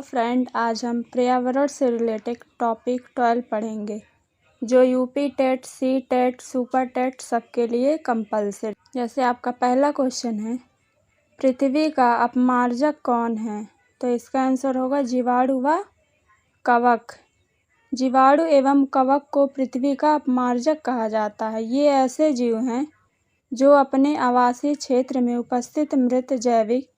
Friend, आज हम पर्यावरण से रिलेटेड टॉपिक 12 पढ़ेंगे जो UP TET, C TET, super TET सबके लिए कंपलसरी। जैसे आपका पहला क्वेश्चन है, पृथ्वी का अपमार्जक कौन है? तो इसका आंसर होगा जीवाणु व कवक। जीवाणु एवं कवक को पृथ्वी का अपमार्जक कहा जाता है। ये ऐसे जीव हैं जो अपने आवासीय क्षेत्र में उपस्थित मृत जैविक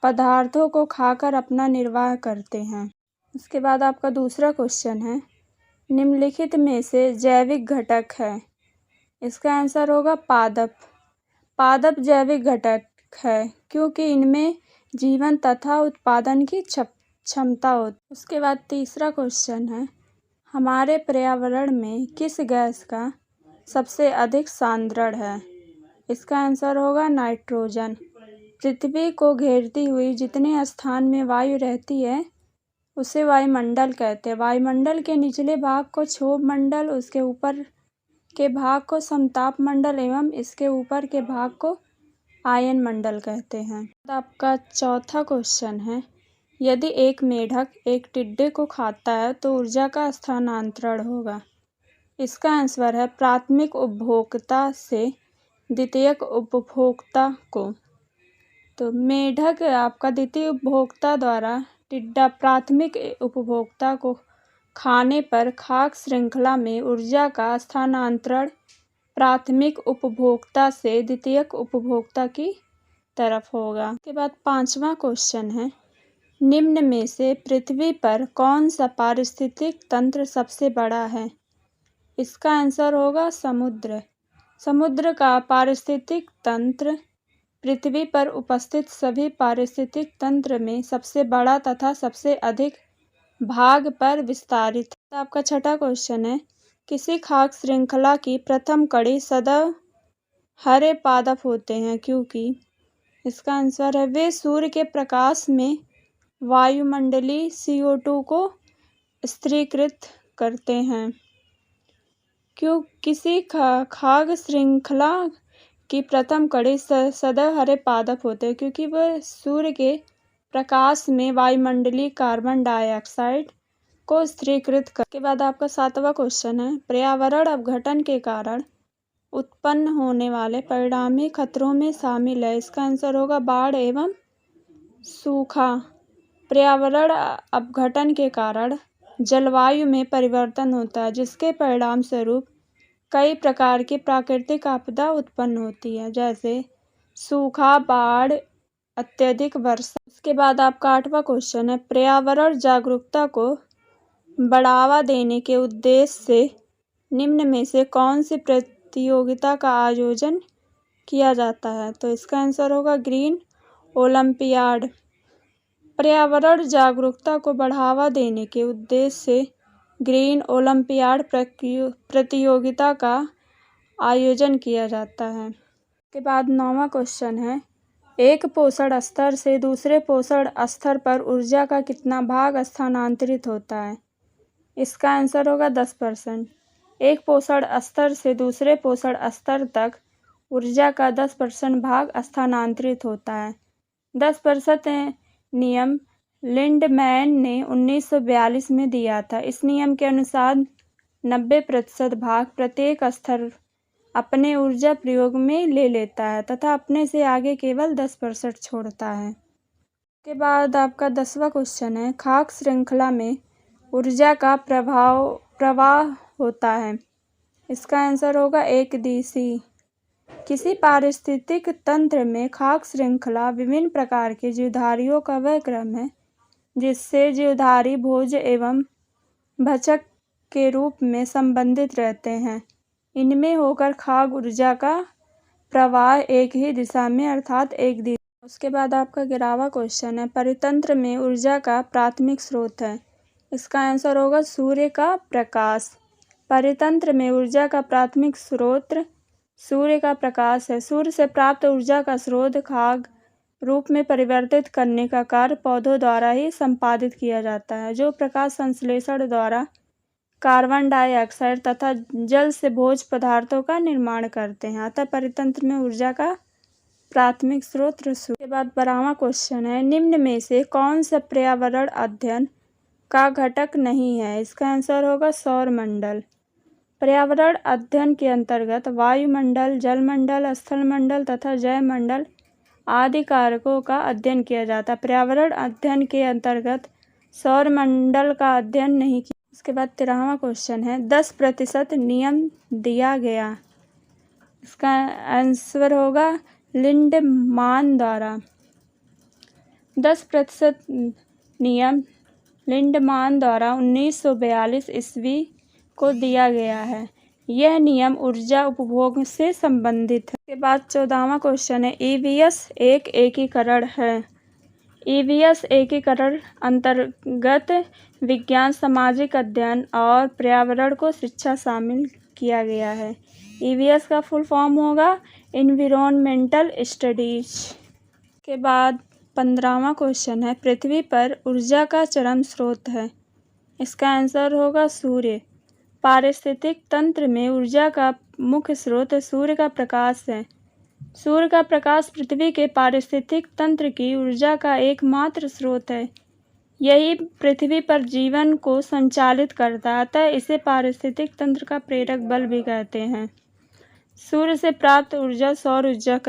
पदार्थों को खाकर अपना निर्वाह करते हैं। उसके बाद आपका दूसरा क्वेश्चन है, निम्नलिखित में से जैविक घटक है? इसका आंसर होगा पादप। पादप जैविक घटक है क्योंकि इनमें जीवन तथा उत्पादन की क्षमता होती है। उसके बाद तीसरा क्वेश्चन है, हमारे पर्यावरण में किस गैस का सबसे अधिक सांद्रण है? इसका आंसर होगा नाइट्रोजन। पृथ्वी को घेरती हुई जितने स्थान में वायु रहती है उसे वायुमंडल कहते हैं। वायुमंडल के निचले भाग को क्षोभ मंडल, उसके ऊपर के भाग को समताप मंडल एवं इसके ऊपर के भाग को आयन मंडल कहते हैं। आपका चौथा क्वेश्चन है, यदि एक मेढक एक टिड्डे को खाता है तो ऊर्जा का स्थानांतरण होगा। इसका आंसर है प्राथमिक उपभोक्ता से द्वितीयक उपभोक्ता को। तो मेढक आपका द्वितीय उपभोक्ता द्वारा टिड्डा प्राथमिक उपभोक्ता को खाने पर खाद्य श्रृंखला में ऊर्जा का स्थानांतरण प्राथमिक उपभोक्ता से द्वितीयक उपभोक्ता की तरफ होगा। उसके बाद पांचवा क्वेश्चन है, निम्न में से पृथ्वी पर कौन सा पारिस्थितिक तंत्र सबसे बड़ा है? इसका आंसर होगा समुद्र। समुद्र का पारिस्थितिक तंत्र पृथ्वी पर उपस्थित सभी पारिस्थितिक तंत्र में सबसे बड़ा तथा सबसे अधिक भाग पर विस्तारित है। आपका छठा क्वेश्चन है, किसी खाद्य श्रृंखला की प्रथम कड़ी सदैव हरे पादप होते हैं क्योंकि? इसका आंसर है वे सूर्य के प्रकाश में वायुमंडलीय CO2 को स्थिरीकृत करते हैं। क्यों किसी खाद्य श्रृंखला की प्रथम कड़ी सदैव हरे पादप होते हैं? क्योंकि वह सूर्य के प्रकाश में वायुमंडलीय कार्बन डाइऑक्साइड को स्थिरीकृत कर। के बाद आपका सातवां क्वेश्चन है, पर्यावरण अपघटन के कारण उत्पन्न होने वाले परिणामी खतरों में शामिल है। इसका आंसर होगा बाढ़ एवं सूखा। पर्यावरण अपघटन के कारण जलवायु में परिवर्तन होता है जिसके परिणाम स्वरूप कई प्रकार की प्राकृतिक आपदा उत्पन्न होती है, जैसे सूखा, बाढ़, अत्यधिक वर्षा। उसके बाद आपका आठवां क्वेश्चन है, पर्यावरण जागरूकता को बढ़ावा देने के उद्देश्य से निम्न में से कौन सी प्रतियोगिता का आयोजन किया जाता है? तो इसका आंसर होगा ग्रीन ओलंपियाड। पर्यावरण जागरूकता को बढ़ावा देने के उद्देश्य से ग्रीन ओलंपियाड प्रतियोगिता का आयोजन किया जाता है। के बाद 9वां क्वेश्चन है, एक पोषण स्तर से दूसरे पोषण स्तर पर ऊर्जा का कितना भाग स्थानांतरित होता है? इसका आंसर होगा 10%। एक पोषण स्तर से दूसरे पोषण स्तर तक ऊर्जा का 10% भाग स्थानांतरित होता है। 10% नियम लिंडमैन ने 1942 में दिया था। इस नियम के अनुसार 90% भाग प्रत्येक स्तर अपने ऊर्जा प्रयोग में ले लेता है तथा अपने से आगे केवल 10% छोड़ता है। के बाद आपका 10वां क्वेश्चन है, खाद्य श्रृंखला में ऊर्जा का प्रवाह होता है। इसका आंसर होगा एकदिशीय। किसी पारिस्थितिक तंत्र में खाद्य श्रृंखला विभिन्न प्रकार के जीवधारियों का वह क्रम है जिससे जीवधारी भोज्य एवं भक्षक के रूप में संबंधित रहते हैं। इनमें होकर खाद्य ऊर्जा का प्रवाह एक ही दिशा में अर्थात एक दिशा। उसके बाद आपका 11वां क्वेश्चन है, परितंत्र में ऊर्जा का प्राथमिक स्रोत है। इसका आंसर होगा सूर्य का प्रकाश। परितंत्र में ऊर्जा का प्राथमिक स्रोत सूर्य का प्रकाश है। सूर्य से प्राप्त ऊर्जा का स्रोत खाद्य रूप में परिवर्तित करने का कार्य पौधों द्वारा ही संपादित किया जाता है, जो प्रकाश संश्लेषण द्वारा कार्बन डाइऑक्साइड तथा जल से भोज्य पदार्थों का निर्माण करते हैं। अतः परितंत्र में ऊर्जा का प्राथमिक स्रोत सूर्य। के बाद 12वां क्वेश्चन है, निम्न में से कौन सा पर्यावरण अध्ययन का घटक नहीं है? इसका आंसर होगा सौरमंडल। पर्यावरण अध्ययन के अंतर्गत वायुमंडल, जलमंडल, स्थलमंडल तथा जैवमंडल आदि कारकों का अध्ययन किया जाता है। पर्यावरण अध्ययन के अंतर्गत सौरमंडल का अध्ययन नहीं किया। इसके बाद 13वां क्वेश्चन है, 10% नियम दिया गया। इसका आंसर होगा लिंडमान द्वारा। 10% नियम लिंडमान द्वारा 1942 ईस्वी को दिया गया है। यह नियम ऊर्जा उपभोग से संबंधित है। इसके बाद 14वां क्वेश्चन है, ईवीएस एक एकीकरण है। ईवीएस एकीकरण अंतर्गत विज्ञान, सामाजिक अध्ययन और पर्यावरण को शिक्षा शामिल किया गया है। ईवीएस का फुल फॉर्म होगा इन्वायरमेंटल स्टडीज। के बाद 15वां क्वेश्चन है, पृथ्वी पर ऊर्जा का चरम स्रोत है। इसका आंसर होगा सूर्य। पारिस्थितिक तंत्र में ऊर्जा का मुख्य स्रोत सूर्य का प्रकाश है। सूर्य का प्रकाश पृथ्वी के पारिस्थितिक तंत्र की ऊर्जा का एकमात्र स्रोत है। यही पृथ्वी पर जीवन को संचालित करता है, अतः इसे पारिस्थितिक तंत्र का प्रेरक बल भी कहते हैं। सूर्य से प्राप्त ऊर्जा सौर ऊर्जा